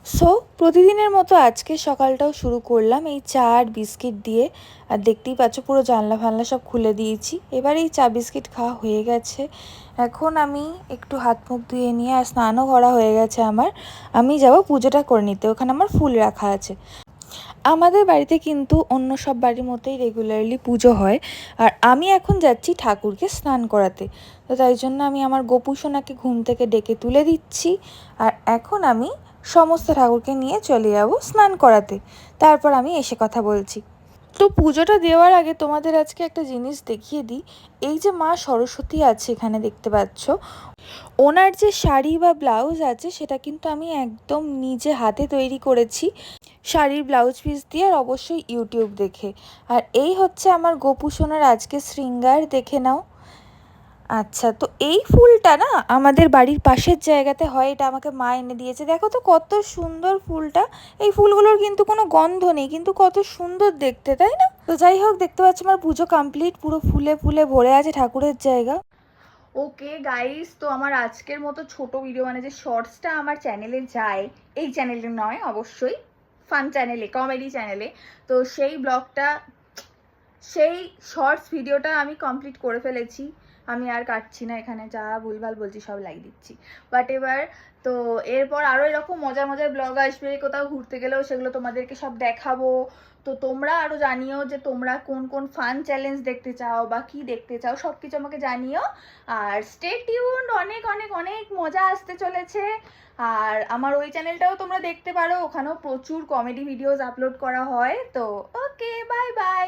So প্রতিদিনের মতো আজকে সকালটাও শুরু করলাম এই চা আর বিস্কিট দিয়ে। আর দেখতেই পাচ্ছ পুরো জানলা ফানলা সব খুলে দিয়েছি। এবার এই চা বিস্কিট খাওয়া হয়ে গেছে। এখন আমি একটু হাত মুখ ধুয়ে নিয়ে আর স্নানও করা হয়ে গেছে আমার। আমি যাব পুজোটা করে নিতে, ওখানে আমার ফুল রাখা আছে। আমাদের বাড়িতে কিন্তু অন্য সব বাড়ির মতোই রেগুলারলি পুজো হয়। আর আমি এখন যাচ্ছি ঠাকুরকে স্নান করাতে। তো তাই জন্য আমি আমার গোপু সোনাকে ঘুম থেকে ডেকে তুলে দিচ্ছি। আর এখন আমি সমস্ত ঠাকুরকে নিয়ে চলে যাব স্নান করাতে। তারপর আমি এসে কথা বলছি। তো পুজোটা দেওয়ার আগে তোমাদের আজকে একটা জিনিস দেখিয়ে দিই। এই যে মা সরস্বতী আছে এখানে দেখতে পাচ্ছ, ওনার যে শাড়ি বা ব্লাউজ আছে সেটা কিন্তু আমি একদম নিজে হাতে তৈরি করেছি, শাড়ির ব্লাউজ পিস দিয়ে, আর অবশ্যই ইউটিউব দেখে। আর এই হচ্ছে আমার গোপু সোনার আজকে শৃঙ্গার, দেখে নাও। আচ্ছা, তো এই ফুলটা না আমাদের বাড়ির পাশের জায়গাতে হয়, এটা আমাকে মা এনে দিয়েছে। দেখো তো কত সুন্দর ফুলটা। এই ফুলগুলোর কিন্তু কোনো গন্ধ নেই, কিন্তু কত সুন্দর দেখতে, তাই না? তো যাই হোক, দেখতে পাচ্ছ আমার পুজো কমপ্লিট, পুরো ফুলে ফুলে ভরে আছে ঠাকুরের জায়গা। ওকে গাইস, তো আমার আজকের মতো ছোট ভিডিও মানে যে শর্টসটা আমার চ্যানেলে যায়, এই চ্যানেলে নয় অবশ্যই, ফান চ্যানেলে, কমেডি চ্যানেলে, তো সেই ব্লগটা, সেই শর্টস ভিডিওটা আমি কমপ্লিট করে ফেলেছি। আমি আর কাটছি না, এখানে যা ভুলভাল বলছি সব লাইক দিচ্ছি, বাট এবার তো এরপর আরও এরকম মজার মজার ব্লগ আসবে, কোথাও ঘুরতে গেলেও সেগুলো তোমাদেরকে সব দেখাবো। তো তোমরা আরও জানিও যে তোমরা কোন কোন ফান চ্যালেঞ্জ দেখতে চাও বা কি দেখতে চাও, সব কিছু আমাকে জানিও। আর স্টে টিউনড, অনেক অনেক অনেক মজা আসতে চলেছে। আর আমার ওই চ্যানেলটাও তোমরা দেখতে পারো, ওখানেও প্রচুর কমেডি ভিডিওস আপলোড করা হয়। তো ওকে, বাই বাই।